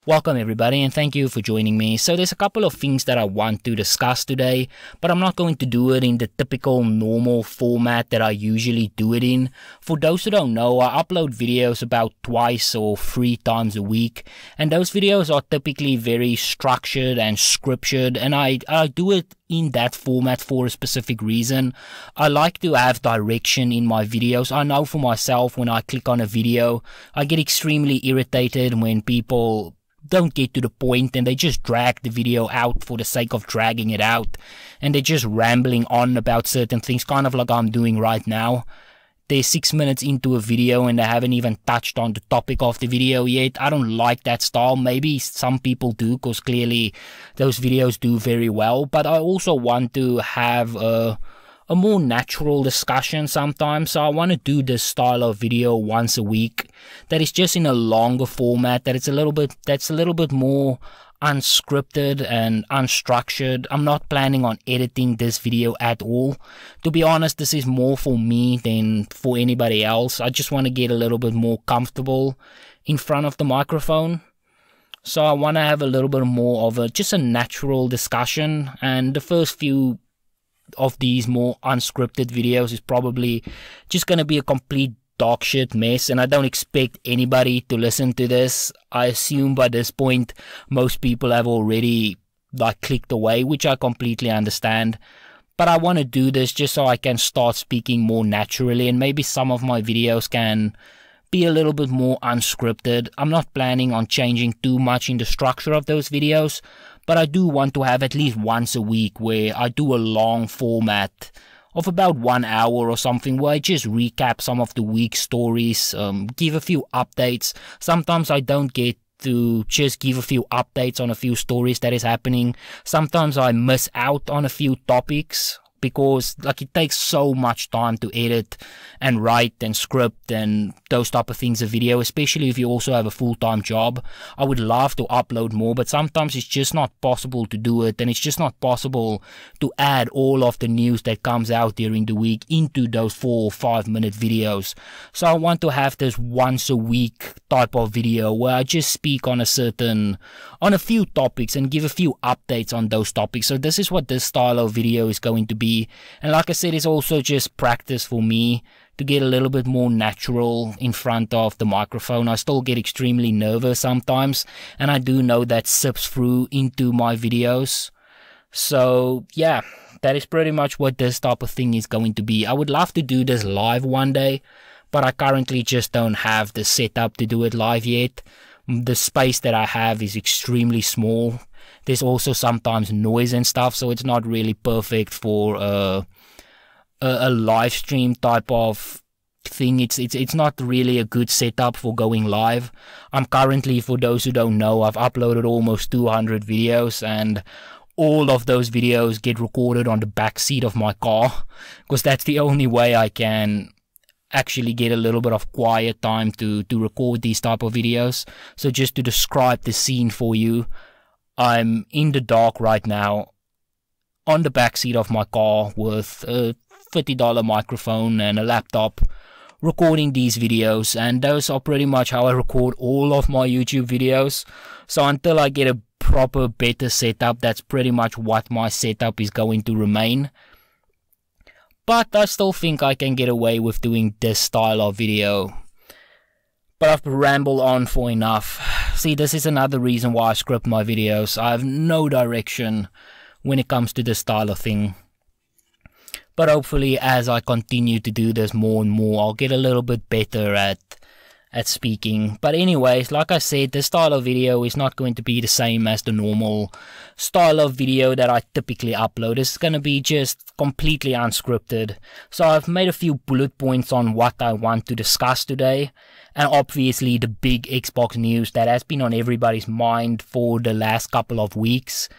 Welcome everybody and thank you for joining me. So there's a couple of things that I want to discuss today, but I'm not going to do it in the typical normal format that I usually do it in. For those who don't know, I upload videos about twice or 3 times a week, and those videos are typically very structured and scriptured, and I do it in that format for a specific reason. I like to have direction in my videos. I know for myself, when I click on a video, I get extremely irritated when people don't get to the point and they just drag the video out for the sake of dragging it out, and they're just rambling on about certain things, kind of like I'm doing right now. They're 6 minutes into a video and they haven't even touched on the topic of the video yet. I don't like that style. Maybe some people do, because clearly those videos do very well, but I also want to have a more natural discussion sometimes. So I want to do this style of video once a week that is just in a longer format, that's a little bit more unscripted and unstructured. I'm not planning on editing this video at all. To be honest, this is more for me than for anybody else. I just want to get a little bit more comfortable in front of the microphone. So I want to have a little bit more of just a natural discussion, and the first few of these more unscripted videos is probably just going to be a complete dog shit mess, and I don't expect anybody to listen to this. I assume by this point most people have already clicked away, which I completely understand, but I want to do this just so I can start speaking more naturally, and maybe some of my videos can be a little bit more unscripted. I'm not planning on changing too much in the structure of those videos, but I do want to have at least once a week where I do a long format of about 1 hour or something, where I just recap some of the week's stories, give a few updates. Sometimes I don't get to just give a few updates on a few stories that is happening. Sometimes I miss out on a few topics, because it takes so much time to edit and write and script and those type of things, a video, especially if you also have a full-time job. I would love to upload more, but sometimes it's just not possible to do it, and it's just not possible to add all of the news that comes out during the week into those 4 or 5 minute videos. So I want to have this once a week type of video where I just speak on a few topics and give a few updates on those topics. So this is what this style of video is going to be. And like I said, it's also just practice for me to get a little bit more natural in front of the microphone. I still get extremely nervous sometimes, and I do know that sips through into my videos. So yeah, that is pretty much what this type of thing is going to be. I would love to do this live one day, but I currently just don't have the setup to do it live yet. The space that I have is extremely small. There's also sometimes noise and stuff, so it's not really perfect for a live stream type of thing. It's not really a good setup for going live. I'm currently, for those who don't know, I've uploaded almost 200 videos, and all of those videos get recorded on the back seat of my car, because that's the only way I can actually get a little bit of quiet time to record these type of videos. So just to describe the scene for you, I'm in the dark right now on the back seat of my car with a $50 microphone and a laptop, recording these videos, and those are pretty much how I record all of my YouTube videos. So until I get a proper better setup, that's pretty much what my setup is going to remain. But I still think I can get away with doing this style of video. But I've rambled on for enough. See, this is another reason why I script my videos. I have no direction when it comes to this style of thing. But hopefully, as I continue to do this more and more, I'll get a little bit better at speaking. But anyways, like I said, this style of video is not going to be the same as the normal style of video that I typically upload. It's going to be just completely unscripted. So I've made a few bullet points on what I want to discuss today, and obviously the big Xbox news that has been on everybody's mind for the last couple of weeks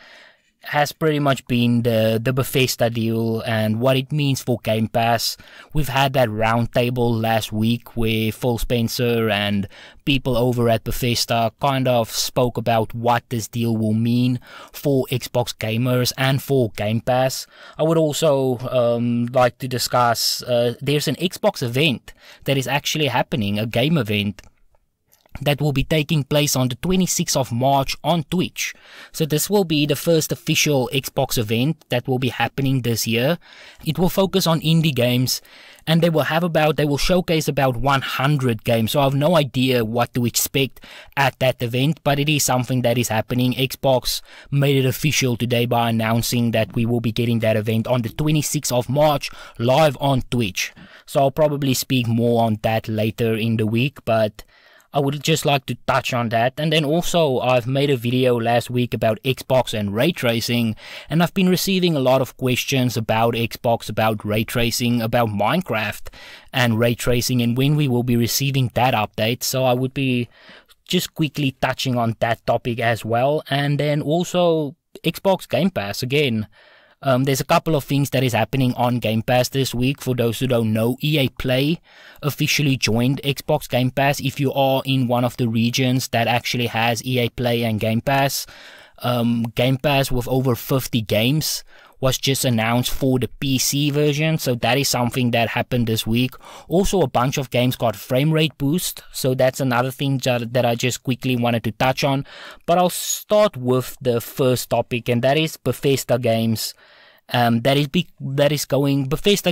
has pretty much been the Bethesda deal and what it means for Game Pass. We've had that roundtable last week where Phil Spencer and people over at Bethesda kind of spoke about what this deal will mean for Xbox gamers and for Game Pass. I would also like to discuss, there's an Xbox event that is actually happening, a game event, that will be taking place on the 26th of March on Twitch. So this will be the first official Xbox event that will be happening this year. It will focus on indie games, and they will showcase about 100 games. So I have no idea what to expect at that event, but it is something that is happening. Xbox made it official today by announcing that we will be getting that event on the 26th of March live on Twitch. So I'll probably speak more on that later in the week, but I would just like to touch on that. And then also, I've made a video last week about Xbox and ray tracing, and I've been receiving a lot of questions about Xbox, about ray tracing, about Minecraft and ray tracing, and when we will be receiving that update. So I would be just quickly touching on that topic as well. And then also Xbox Game Pass again. There's a couple of things that is happening on Game Pass this week. For those who don't know, EA Play officially joined Xbox Game Pass. If you are in one of the regions that actually has EA Play and Game Pass with over 50 games was just announced for the PC version. So that is something that happened this week. Also, a bunch of games got frame rate boost. So that's another thing that I just quickly wanted to touch on. But I'll start with the first topic, and that is Bethesda games. Bethesda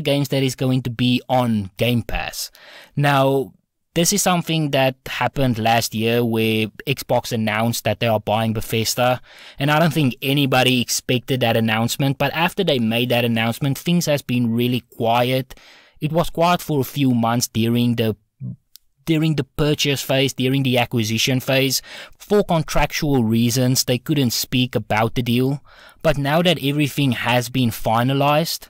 games that is going to be on Game Pass. Now, this is something that happened last year where Xbox announced that they are buying Bethesda, and I don't think anybody expected that announcement, but after they made that announcement, things has been really quiet. It was quiet for a few months during the purchase phase, during the acquisition phase. For contractual reasons, they couldn't speak about the deal. But now that everything has been finalized,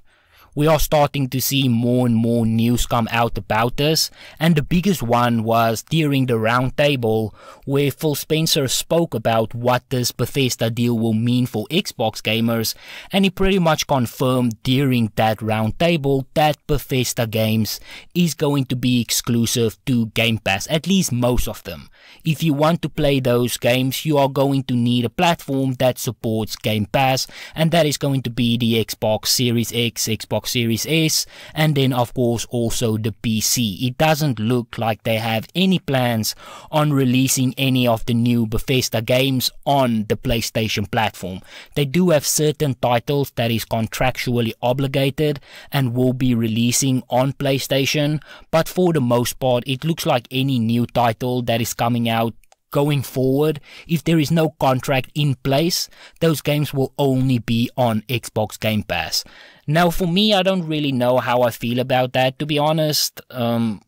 we are starting to see more and more news come out about this. And the biggest one was during the roundtable where Phil Spencer spoke about what this Bethesda deal will mean for Xbox gamers. And he pretty much confirmed during that roundtable that Bethesda games is going to be exclusive to Game Pass, at least most of them. If you want to play those games, you are going to need a platform that supports Game Pass, and that is going to be the Xbox Series X, Xbox Series S, and then of course also the PC. It doesn't look like they have any plans on releasing any of the new Bethesda games on the PlayStation platform. They do have certain titles that is contractually obligated and will be releasing on PlayStation, but for the most part it looks like any new title that is coming out going forward, if there is no contract in place, those games will only be on Xbox Game Pass. Now for me, I don't really know how I feel about that, to be honest. I'm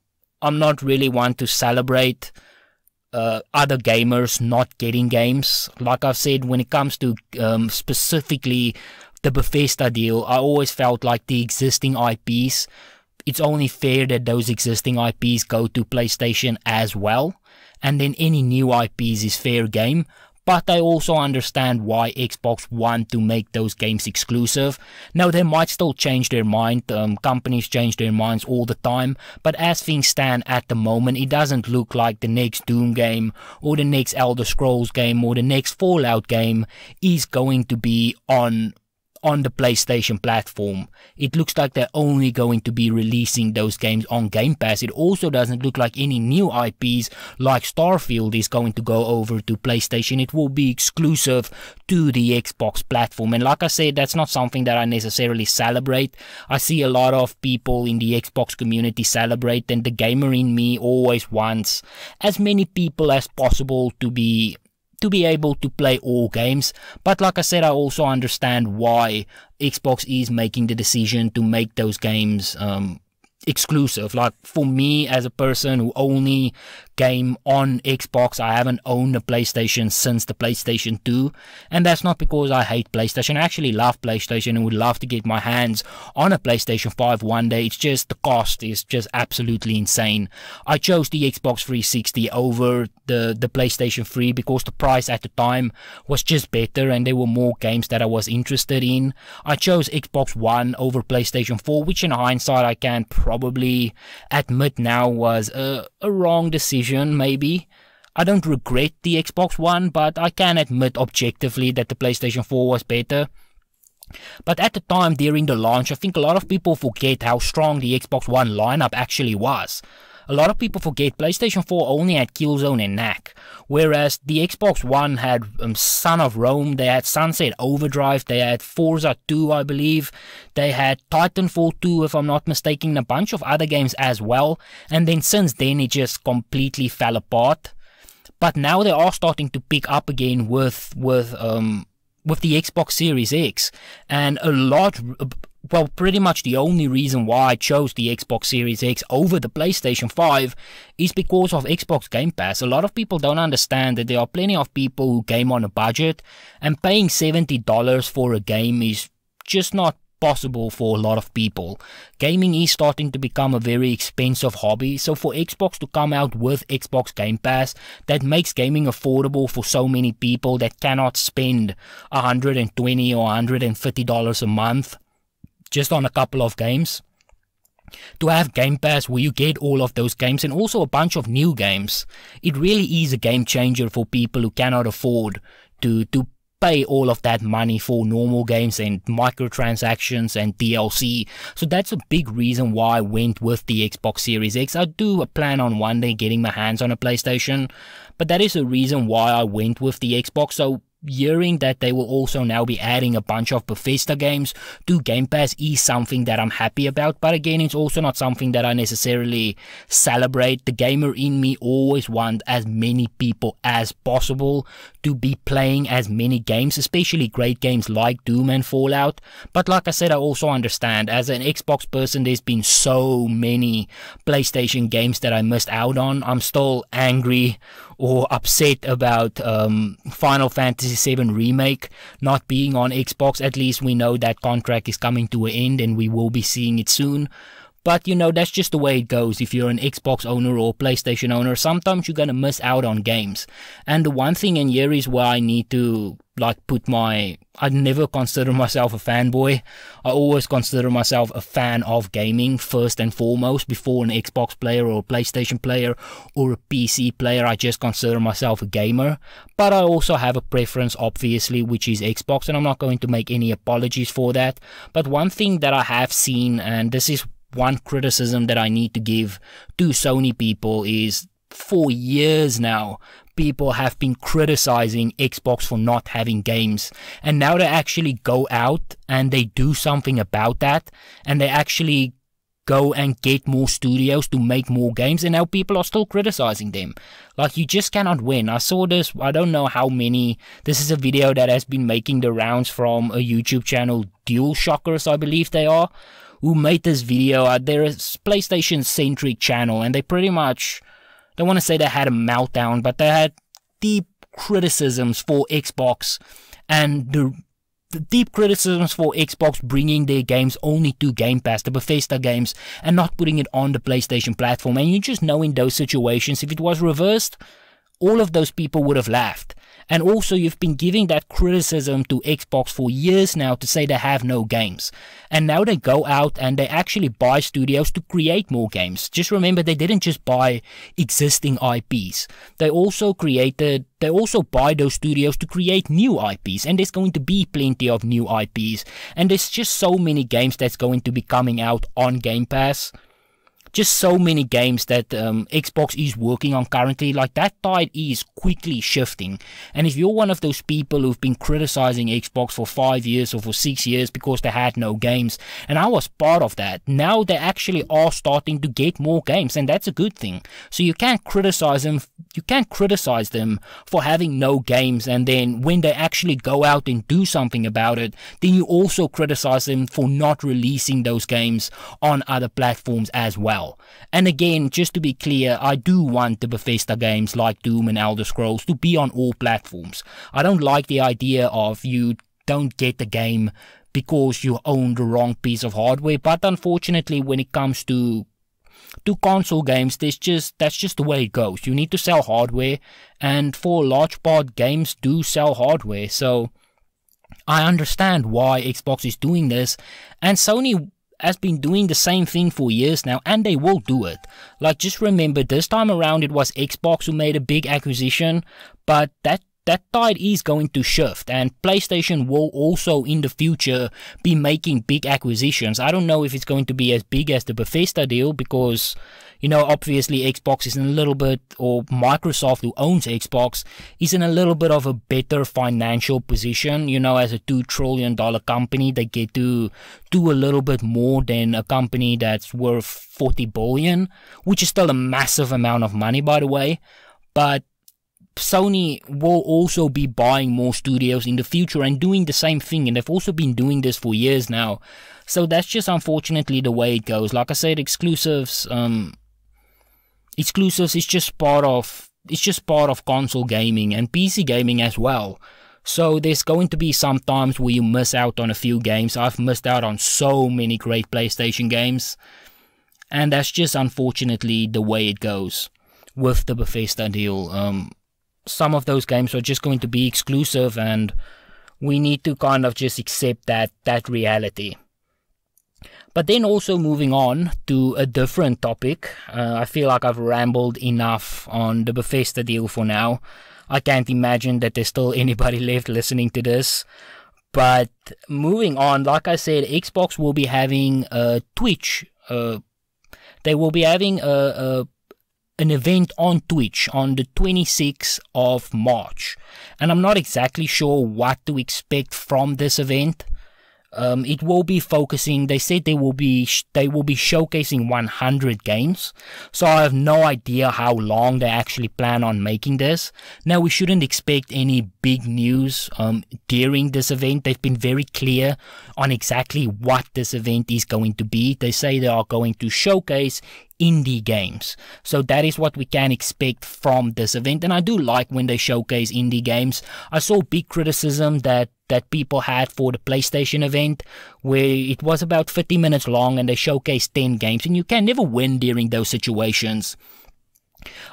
not really one to celebrate other gamers not getting games. Like I've said, when it comes to specifically the Bethesda deal, I always felt like the existing IPs, it's only fair that those existing IPs go to PlayStation as well, and then any new IPs is fair game. But I also understand why Xbox want to make those games exclusive. Now, they might still change their mind. Companies change their minds all the time. But as things stand at the moment, it doesn't look like the next Doom game or the next Elder Scrolls game or the next Fallout game is going to be on the PlayStation platform. It looks like they're only going to be releasing those games on Game Pass. It also doesn't look like any new IPs like Starfield is going to go over to PlayStation. It will be exclusive to the Xbox platform. And like I said, that's not something that I necessarily celebrate. I see a lot of people in the Xbox community celebrate, and the gamer in me always wants as many people as possible to be able to play all games. But like I said, I also understand why Xbox is making the decision to make those games exclusive. Like for me, as a person who only game on Xbox, I haven't owned a PlayStation since the PlayStation 2, and that's not because I hate PlayStation. I actually love PlayStation and would love to get my hands on a PlayStation 5 one day. It's just the cost is just absolutely insane. I chose the Xbox 360 over the PlayStation 3 because the price at the time was just better and there were more games that I was interested in. I chose Xbox One over PlayStation 4, which in hindsight I can probably admit now was a wrong decision. Maybe I don't regret the Xbox One, but I can admit objectively that the PlayStation 4 was better. But at the time during the launch, I think a lot of people forget how strong the Xbox One lineup actually was. A lot of people forget PlayStation 4 only had Killzone and Knack, whereas the Xbox One had Son of Rome, they had Sunset Overdrive, they had Forza 2, I believe, they had Titanfall 2, if I'm not mistaken, a bunch of other games as well, and then since then it just completely fell apart. But now they are starting to pick up again with the Xbox Series X, and well, pretty much the only reason why I chose the Xbox Series X over the PlayStation 5 is because of Xbox Game Pass. A lot of people don't understand that there are plenty of people who game on a budget, and paying $70 for a game is just not possible for a lot of people. Gaming is starting to become a very expensive hobby, so for Xbox to come out with Xbox Game Pass that makes gaming affordable for so many people that cannot spend $120 or $150 a month just on a couple of games, to have Game Pass where you get all of those games and also a bunch of new games, it really is a game changer for people who cannot afford to pay all of that money for normal games and microtransactions and DLC. So that's a big reason why I went with the Xbox Series X. I do plan on one day getting my hands on a PlayStation, but that is a reason why I went with the Xbox. So hearing that they will also now be adding a bunch of Bethesda games to Game Pass is something that I'm happy about, but again, it's also not something that I necessarily celebrate. The gamer in me always wants as many people as possible to be playing as many games, especially great games like Doom and Fallout. But like I said, I also understand, as an Xbox person, there's been so many PlayStation games that I missed out on. I'm still angry or upset about Final Fantasy VII Remake not being on Xbox. At least we know that contract is coming to an end and we will be seeing it soon. But you know, that's just the way it goes. If you're an Xbox owner or PlayStation owner, sometimes you're gonna miss out on games. And the one thing in here is where I need to I never consider myself a fanboy. I always consider myself a fan of gaming first and foremost, before an Xbox player or a PlayStation player or a PC player. I just consider myself a gamer. But I also have a preference, obviously, which is Xbox, and I'm not going to make any apologies for that. But one thing that I have seen, and this is one criticism that I need to give to Sony people, is for years now, people have been criticizing Xbox for not having games, and now they actually go out and they do something about that, and they actually go and get more studios to make more games, and now people are still criticizing them. Like, you just cannot win. I saw this, I don't know how many, this is a video that has been making the rounds from a YouTube channel, Dual Shockers I believe they are, who made this video. They're a PlayStation centric channel, and they pretty much, I don't want to say they had a meltdown, but they had deep criticisms for Xbox, and the deep criticisms for Xbox bringing their games only to Game Pass, the Bethesda games, and not putting it on the PlayStation platform. And you just know, in those situations, if it was reversed, all of those people would have laughed. And also, you've been giving that criticism to Xbox for years now to say they have no games. And now they go out and they actually buy studios to create more games. Just remember, they didn't just buy existing IPs. They also buy those studios to create new IPs. And there's going to be plenty of new IPs. And there's just so many games that's going to be coming out on Game Pass. Just so many games that Xbox is working on currently. Like, that tide is quickly shifting. And if you're one of those people who've been criticizing Xbox for 5 years or for 6 years because they had no games, and I was part of that, now they actually are starting to get more games, and that's a good thing. So you can't criticize them. You can't criticize them for having no games, and then when they actually go out and do something about it, then you also criticize them for not releasing those games on other platforms as well. And again, just to be clear, I do want the Bethesda games like Doom and Elder Scrolls to be on all platforms. I don't like the idea of you don't get the game because you own the wrong piece of hardware, but unfortunately, when it comes to console games, that's just the way it goes. You need to sell hardware, and for a large part, games do sell hardware. So I understand why Xbox is doing this, and Sony has been doing the same thing for years now, and they will do it. Like, just remember, this time around it was Xbox who made a big acquisition, but that that tide is going to shift, and PlayStation will also in the future be making big acquisitions. I don't know if it's going to be as big as the Bethesda deal, because, you know, obviously Xbox is in a little bit, or Microsoft, who owns Xbox, is in a little bit of a better financial position. You know, as a $2 trillion company, they get to do a little bit more than a company that's worth 40 billion, which is still a massive amount of money, by the way. But Sony will also be buying more studios in the future and doing the same thing, and they've also been doing this for years now. So that's just unfortunately the way it goes. Like I said, exclusives is just part of console gaming and PC gaming as well. So there's going to be some times where you miss out on a few games. I've missed out on so many great PlayStation games, and that's just unfortunately the way it goes with the Bethesda deal. Some of those games are just going to be exclusive, and we need to kind of just accept that reality. But then also moving on to a different topic, I feel like I've rambled enough on the Bethesda deal for now. I can't imagine that there's still anybody left listening to this. But moving on, like I said, Xbox will be having a Twitch. They will be having an event on Twitch on the 26th of March, and I'm not exactly sure what to expect from this event. It will be focusing, they said they will be showcasing 100 games, so I have no idea how long they actually plan on making this. Now, we shouldn't expect any big news during this event. They've been very clear on exactly what this event is going to be. They say they are going to showcase indie games, so that is what we can expect from this event. And I do like when they showcase indie games. I saw big criticism that people had for the PlayStation event, where it was about 50 minutes long and they showcased 10 games, and you can never win during those situations.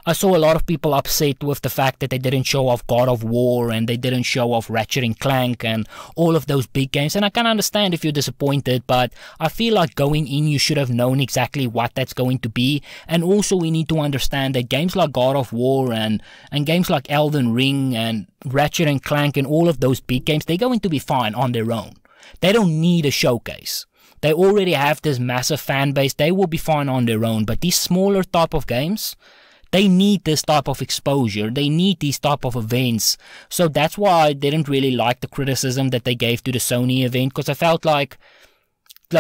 I saw a lot of people upset with the fact that they didn't show off God of War and they didn't show off Ratchet and Clank and all of those big games, and I can understand if you're disappointed, but I feel like going in you should have known exactly what that's going to be. And also we need to understand that games like God of War and games like Elden Ring and Ratchet and Clank and all of those big games, they're going to be fine on their own. They don't need a showcase. They already have this massive fan base. They will be fine on their own. But these smaller type of games, they need this type of exposure. They need these type of events. So that's why I didn't really like the criticism that they gave to the Sony event, because I felt like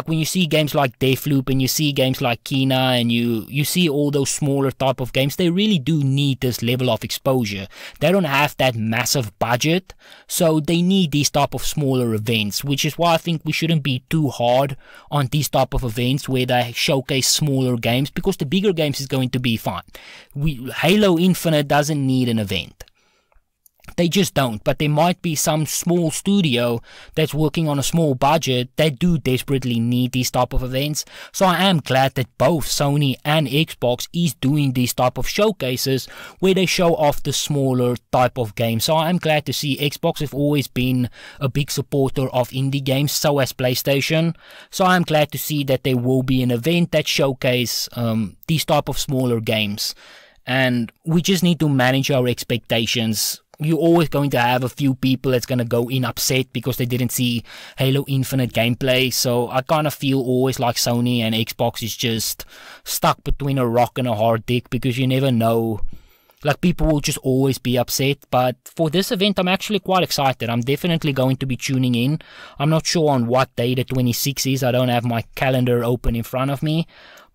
when you see games like Deathloop and you see games like Kena and you see all those smaller type of games, they really do need this level of exposure. They don't have that massive budget, so they need these type of smaller events, which is why I think we shouldn't be too hard on these type of events where they showcase smaller games, because the bigger games is going to be fine. Halo Infinite doesn't need an event. They just don't. But there might be some small studio that's working on a small budget that do desperately need these type of events. So I am glad that both Sony and Xbox is doing these type of showcases where they show off the smaller type of games. So I'm glad to see Xbox have always been a big supporter of indie games, so has PlayStation. So I'm glad to see that there will be an event that showcase these type of smaller games. And we just need to manage our expectations. You're always going to have a few people that's going to go in upset because they didn't see Halo Infinite gameplay. So I kind of feel always like Sony and Xbox is just stuck between a rock and a hard dick, because you never know. Like, people will just always be upset. But for this event, I'm actually quite excited. I'm definitely going to be tuning in. I'm not sure on what day the 26th is. I don't have my calendar open in front of me.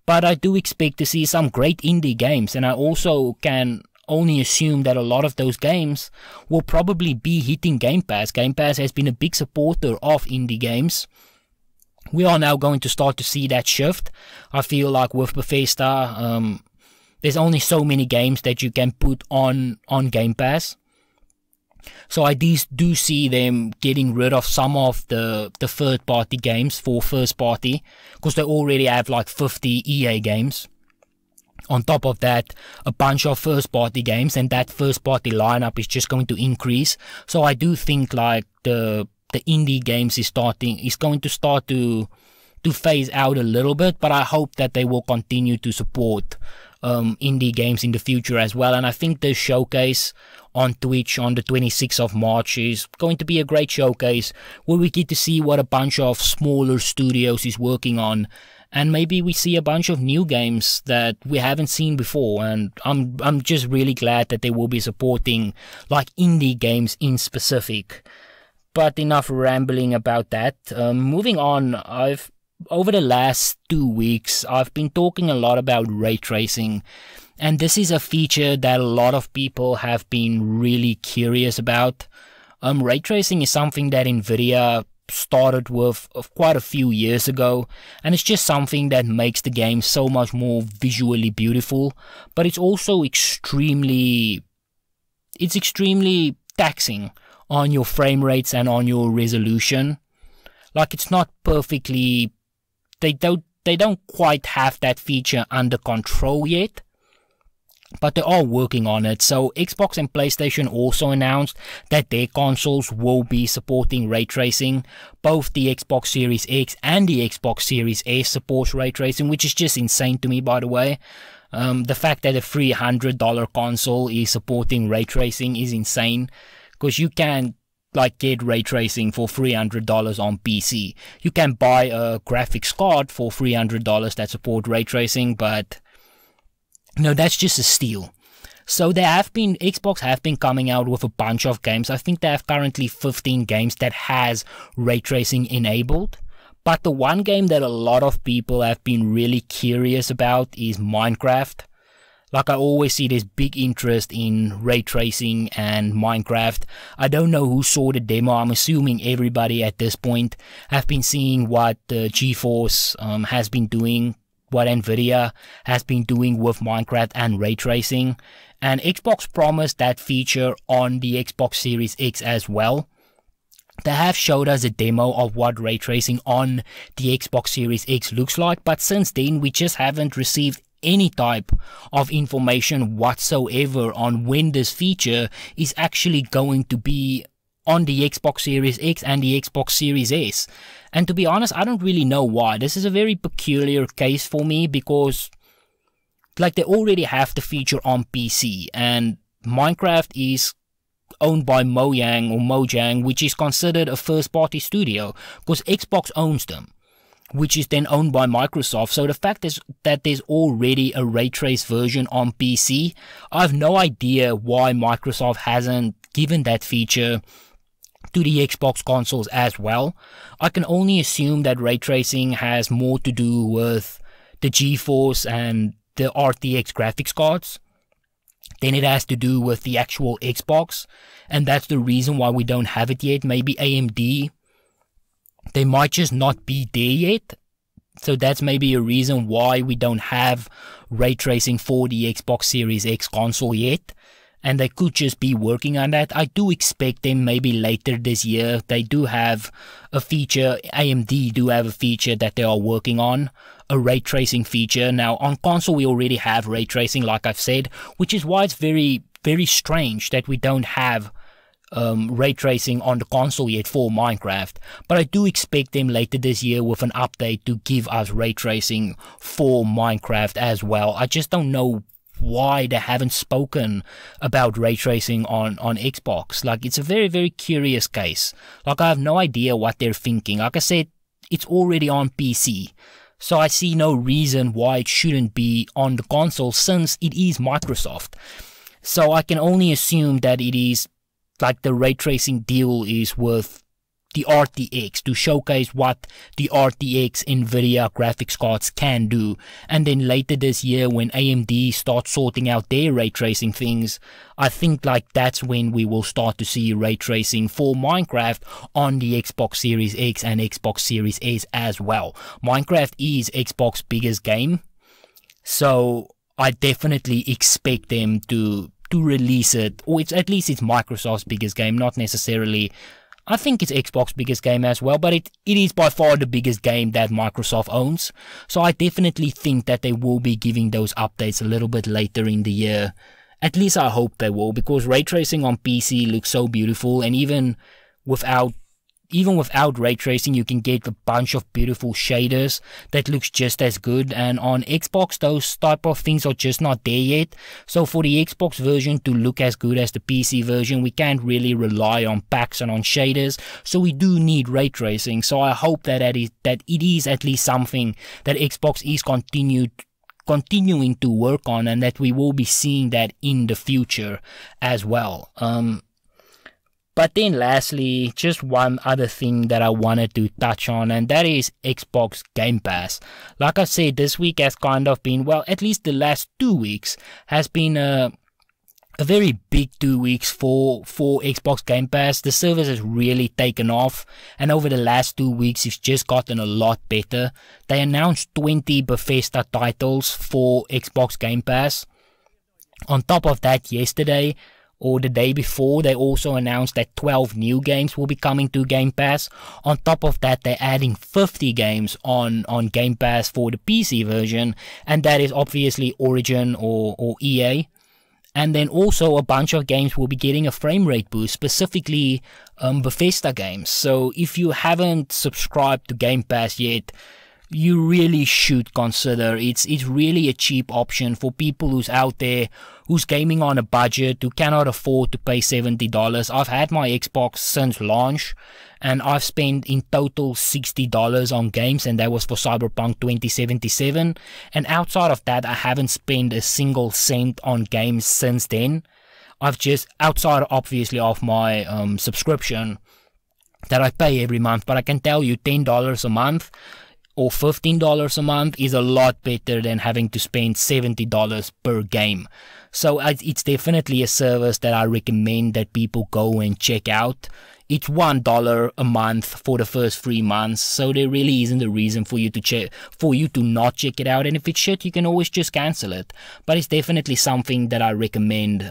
But I do expect to see some great indie games. And I also can only assume that a lot of those games will probably be hitting Game Pass. Game Pass has been a big supporter of indie games. We are now going to start to see that shift. I feel like with Bethesda, there's only so many games that you can put on Game Pass. So I do see them getting rid of some of the third-party games for first-party, because they already have like 50 EA games. On top of that, a bunch of first-party games, and that first-party lineup is just going to increase. So I do think like the indie games is going to start to phase out a little bit, but I hope that they will continue to support indie games in the future as well. And I think this showcase on Twitch on the 26th of March is going to be a great showcase where we get to see what a bunch of smaller studios is working on, and maybe we see a bunch of new games that we haven't seen before. And I'm just really glad that they will be supporting like indie games in specific. But enough rambling about that. Moving on, over the last 2 weeks, I've been talking a lot about ray tracing, and this is a feature that a lot of people have been really curious about. Ray tracing is something that Nvidia started with quite a few years ago, and it's just something that makes the game so much more visually beautiful, but it's also extremely taxing on your frame rates and on your resolution. Like, it's not perfectly, they don't quite have that feature under control yet, but they are working on it. So Xbox and PlayStation also announced that their consoles will be supporting ray tracing. Both the Xbox Series X and the Xbox Series S supports ray tracing, which is just insane to me, by the way. The fact that a $300 console is supporting ray tracing is insane, because you can like get ray tracing for $300 on PC. You can buy a graphics card for $300 that support ray tracing, but no, that's just a steal. So Xbox have been coming out with a bunch of games. I think they have currently 15 games that has ray tracing enabled. But the one game that a lot of people have been really curious about is Minecraft. Like, I always see there's big interest in ray tracing and Minecraft. I don't know who saw the demo. I'm assuming everybody at this point have been seeing what GeForce has been doing, what Nvidia has been doing with Minecraft and ray tracing. And Xbox promised that feature on the Xbox Series X as well. They have showed us a demo of what ray tracing on the Xbox Series X looks like, but since then we just haven't received any type of information whatsoever on when this feature is actually going to be on the Xbox Series X and the Xbox Series S. And to be honest, I don't really know why. This is a very peculiar case for me, because like, they already have the feature on PC, and Minecraft is owned by Mojang, which is considered a first-party studio, because Xbox owns them, which is then owned by Microsoft. So the fact is that there's already a ray trace version on PC, I have no idea why Microsoft hasn't given that feature to the Xbox consoles as well. I can only assume that ray tracing has more to do with the GeForce and the RTX graphics cards than it has to do with the actual Xbox, and that's the reason why we don't have it yet. Maybe AMD, they might just not be there yet, so that's maybe a reason why we don't have ray tracing for the Xbox Series X console yet, and they could just be working on that. I do expect them maybe later this year. They do have a feature, AMD do have a feature that they are working on, a ray tracing feature. Now on console we already have ray tracing, like I've said, which is why it's very, very strange that we don't have ray tracing on the console yet for Minecraft. But I do expect them later this year with an update to give us ray tracing for Minecraft as well. I just don't know why they haven't spoken about ray tracing on Xbox. Like, it's a very, very curious case. Like, I have no idea what they're thinking. Like I said, it's already on PC, so I see no reason why it shouldn't be on the console, since it is Microsoft. So I can only assume that it is like the ray tracing deal is with the RTX to showcase what the RTX Nvidia graphics cards can do. And then later this year, when AMD starts sorting out their ray tracing things, I think like that's when we will start to see ray tracing for Minecraft on the Xbox Series X and Xbox Series S as well. Minecraft is Xbox's biggest game, so I definitely expect them to release it, or at least it's Microsoft's biggest game, not necessarily. I think it's Xbox's biggest game as well, but it is by far the biggest game that Microsoft owns. So I definitely think that they will be giving those updates a little bit later in the year. At least I hope they will, because ray tracing on PC looks so beautiful, and even without even without ray tracing, you can get a bunch of beautiful shaders that looks just as good. And on Xbox, those type of things are just not there yet. So for the Xbox version to look as good as the PC version, we can't really rely on packs and on shaders. So we do need ray tracing. So I hope that it is at least something that Xbox is continuing to work on, and that we will be seeing that in the future as well. But then lastly, just one other thing that I wanted to touch on, and that is Xbox Game Pass. Like I said, this week has kind of been, well, at least the last 2 weeks has been a very big 2 weeks for Xbox Game Pass. The service has really taken off, and over the last 2 weeks it's just gotten a lot better. They announced 20 Bethesda titles for Xbox Game Pass. On top of that, yesterday or the day before, they also announced that 12 new games will be coming to Game Pass. On top of that, they're adding 50 games on Game Pass for the PC version, and that is obviously Origin or EA. And then also a bunch of games will be getting a frame rate boost, specifically Bethesda games. So if you haven't subscribed to Game Pass yet, you really should consider. It's really a cheap option for people who's out there, who's gaming on a budget, who cannot afford to pay $70. I've had my Xbox since launch, and I've spent in total $60 on games, and that was for Cyberpunk 2077. And outside of that, I haven't spent a single cent on games since then. I've just, outside obviously of my subscription that I pay every month, but I can tell you $10 a month or $15 a month is a lot better than having to spend $70 per game. So it's definitely a service that I recommend that people go and check out. It's $1 a month for the first 3 months, so there really isn't a reason for you to not check it out. And if it's shit, you can always just cancel it. But it's definitely something that I recommend.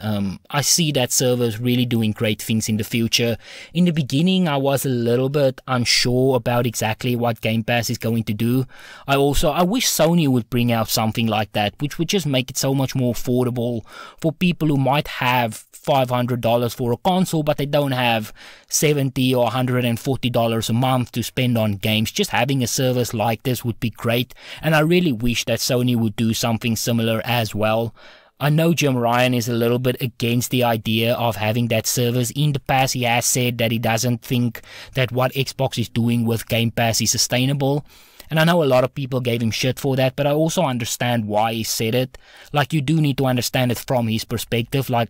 I see that servers really doing great things in the future. In the beginning, I was a little bit unsure about exactly what Game Pass is going to do. I wish Sony would bring out something like that, which would just make it so much more affordable for people who might have $500 for a console, but they don't have $70 or $140 a month to spend on games. Just having a service like this would be great, and I really wish that Sony would do something similar as well. I know Jim Ryan is a little bit against the idea of having that service. In the past, he has said that he doesn't think that what Xbox is doing with Game Pass is sustainable. And I know a lot of people gave him shit for that, but I also understand why he said it. Like, you do need to understand it from his perspective. Like,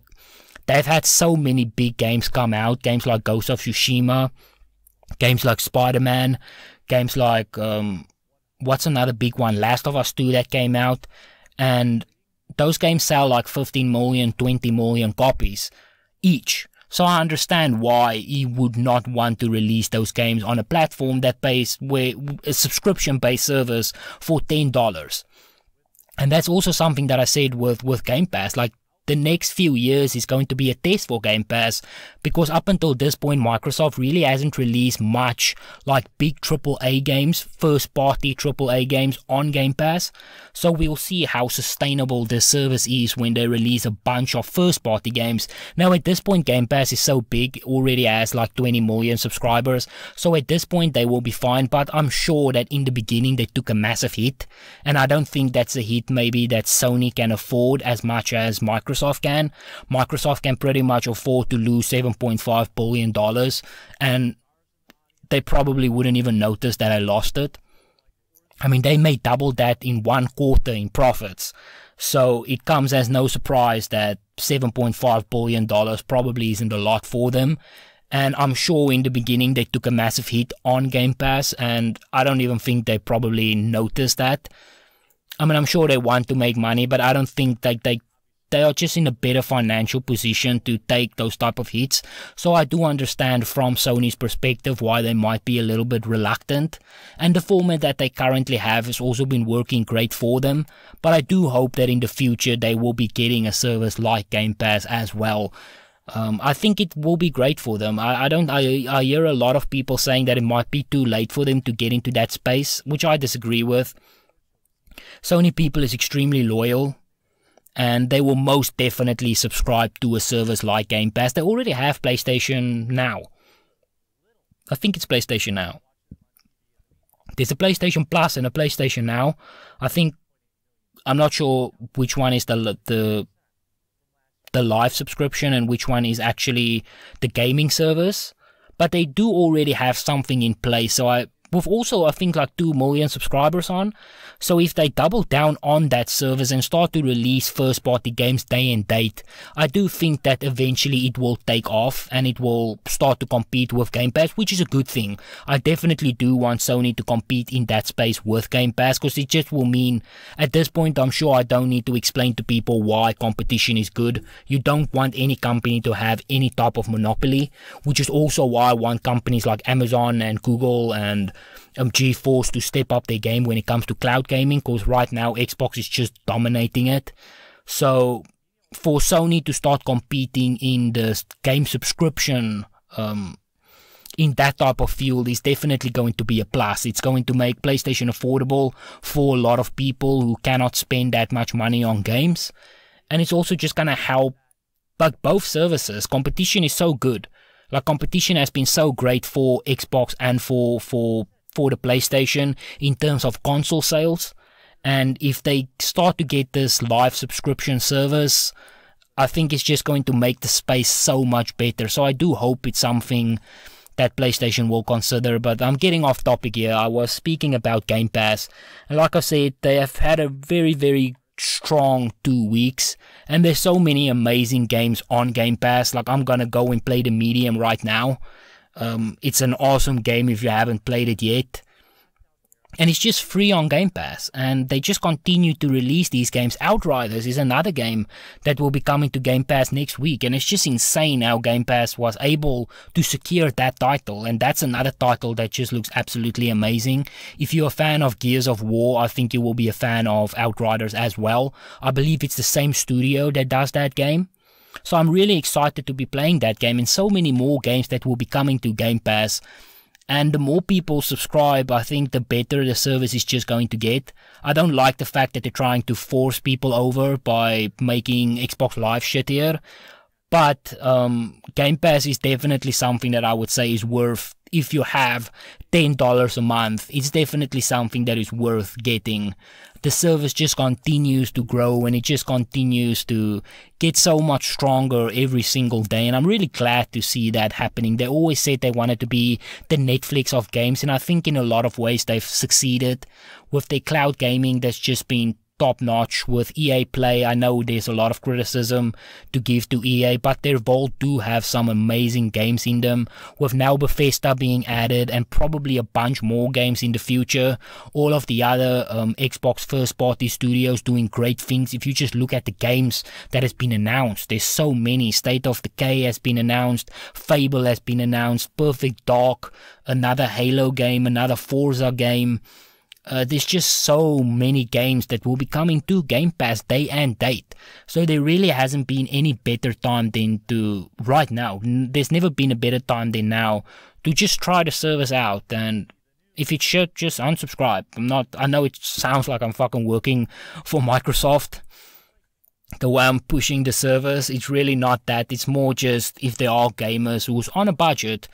they've had so many big games come out, games like Ghost of Tsushima, games like Spider-Man, games like, what's another big one, Last of Us 2 that came out, and those games sell like 15 million, 20 million copies each. So I understand why he would not want to release those games on a platform that pays a subscription-based service for $10. And that's also something that I said with Game Pass. Like, the next few years is going to be a test for Game Pass, because up until this point, Microsoft really hasn't released much like big AAA games, first-party AAA games on Game Pass. So we'll see how sustainable this service is when they release a bunch of first-party games. Now, at this point, Game Pass is so big, it already has like 20 million subscribers. So at this point, they will be fine. But I'm sure that in the beginning, they took a massive hit. And I don't think that's a hit maybe that Sony can afford as much as Microsoft can. Microsoft can pretty much afford to lose $7.5 billion, and they probably wouldn't even notice that I lost it. I mean, they made double that in 1 quarter in profits. So it comes as no surprise that $7.5 billion probably isn't a lot for them. And I'm sure in the beginning they took a massive hit on Game Pass, and I don't even think they probably noticed that. I mean, I'm sure they want to make money, but I don't think that they are just in a better financial position to take those type of hits. So I do understand from Sony's perspective why they might be a little bit reluctant. And the format that they currently have has also been working great for them. But I do hope that in the future they will be getting a service like Game Pass as well. I think it will be great for them. I hear a lot of people saying that it might be too late for them to get into that space, which I disagree with. Sony people is extremely loyal, and they will most definitely subscribe to a service like Game Pass. They already have PlayStation Now. I think it's PlayStation Now. There's a PlayStation Plus and a PlayStation Now. I'm not sure which one is the live subscription and which one is actually the gaming service, but they do already have something in place. So with also, I think, like 2 million subscribers on. So if they double down on that service and start to release first-party games day and date, I do think that eventually it will take off and it will start to compete with Game Pass, which is a good thing. I definitely do want Sony to compete in that space with Game Pass, because it just will mean, at this point, I'm sure I don't need to explain to people why competition is good. You don't want any company to have any type of monopoly, which is also why I want companies like Amazon and Google and GeForce to step up their game when it comes to cloud gaming, because right now Xbox is just dominating it. So for Sony to start competing in the game subscription in that type of field is definitely going to be a plus. It's going to make PlayStation affordable for a lot of people who cannot spend that much money on games, and it's also just going to help like both services. Competition is so good. Like, competition has been so great for Xbox and for the PlayStation in terms of console sales. And if they start to get this live subscription service, I think it's just going to make the space so much better. So I do hope it's something that PlayStation will consider. But I'm getting off topic here. I was speaking about Game Pass, and like I said, they have had a very, very strong 2 weeks, and there's so many amazing games on Game Pass. Like, I'm gonna go and play the Medium right now. It's an awesome game if you haven't played it yet. And it's just free on Game Pass. And they just continue to release these games. Outriders is another game that will be coming to Game Pass next week. And it's just insane how Game Pass was able to secure that title. And that's another title that just looks absolutely amazing. If you're a fan of Gears of War, I think you will be a fan of Outriders as well. I believe it's the same studio that does that game. So I'm really excited to be playing that game, and so many more games that will be coming to Game Pass. And the more people subscribe, I think the better the service is just going to get. I don't like the fact that they're trying to force people over by making Xbox Live shittier. But Game Pass is definitely something that I would say is worth, if you have $10 a month, it's definitely something that is worth getting. The service just continues to grow, and it just continues to get so much stronger every single day, and I'm really glad to see that happening. They always said they wanted to be the Netflix of games, and I think in a lot of ways they've succeeded with their cloud gaming that's just been top notch. With EA Play, I know there's a lot of criticism to give to EA, but their vault do have some amazing games in them, with now Bethesda being added and probably a bunch more games in the future. All of the other Xbox first party studios doing great things. If you just look at the games that has been announced, there's so many. State of Decay has been announced, Fable has been announced, Perfect Dark, another Halo game, another Forza game. There's just so many games that will be coming to Game Pass day and date. So there really hasn't been any better time than to right now. There's never been a better time than now to just try the service out. And if it should, just unsubscribe. I know it sounds like I'm fucking working for Microsoft the way I'm pushing the service. It's really not that. It's more just if there are gamers who's on a budget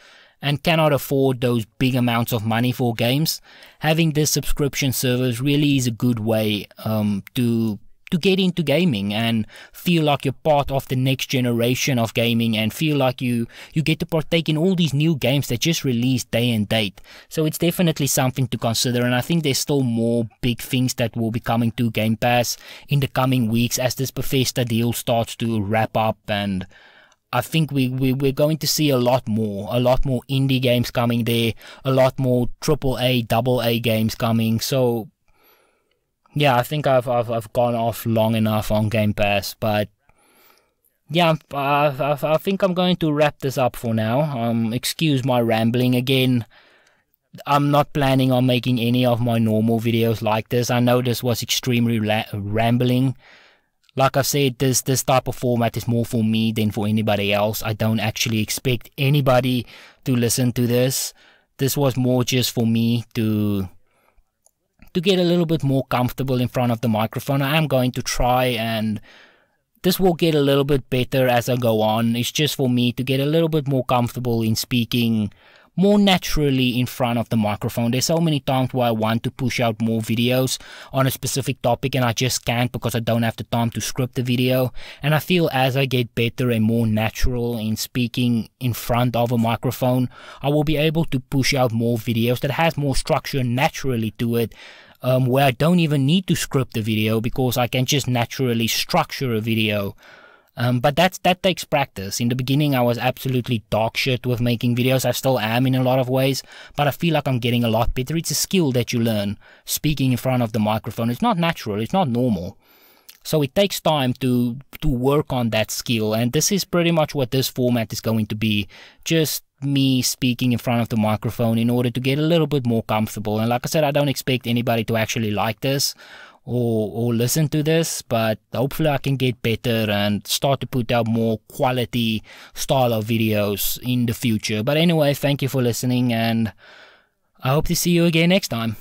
and cannot afford those big amounts of money for games, having this subscription service really is a good way to get into gaming and feel like you're part of the next generation of gaming, and feel like you get to partake in all these new games that just released day and date. So it's definitely something to consider, and I think there's still more big things that will be coming to Game Pass in the coming weeks as this Bethesda deal starts to wrap up. And I think we're going to see a lot more indie games coming there, a lot more AAA, AA games coming. So yeah, I think I've gone off long enough on Game Pass, but yeah, I think I'm going to wrap this up for now. Excuse my rambling again. I'm not planning on making any of my normal videos like this. I know this was extremely rambling. Like I said, this type of format is more for me than for anybody else. I don't actually expect anybody to listen to this. This was more just for me to get a little bit more comfortable in front of the microphone. I am going to try, and this will get a little bit better as I go on. It's just for me to get a little bit more comfortable in speaking more naturally in front of the microphone. There's so many times where I want to push out more videos on a specific topic and I just can't because I don't have the time to script the video. And I feel as I get better and more natural in speaking in front of a microphone, I will be able to push out more videos that has more structure naturally to it, where I don't even need to script the video because I can just naturally structure a video. But that takes practice. In the beginning, I was absolutely dog shit with making videos. I still am in a lot of ways, but I feel like I'm getting a lot better. It's a skill that you learn, speaking in front of the microphone. It's not natural. It's not normal. So it takes time to work on that skill, and this is pretty much what this format is going to be. Just me speaking in front of the microphone in order to get a little bit more comfortable. And like I said, I don't expect anybody to actually like this or listen to this, but hopefully I can get better and start to put out more quality style of videos in the future. But anyway, thank you for listening, and I hope to see you again next time.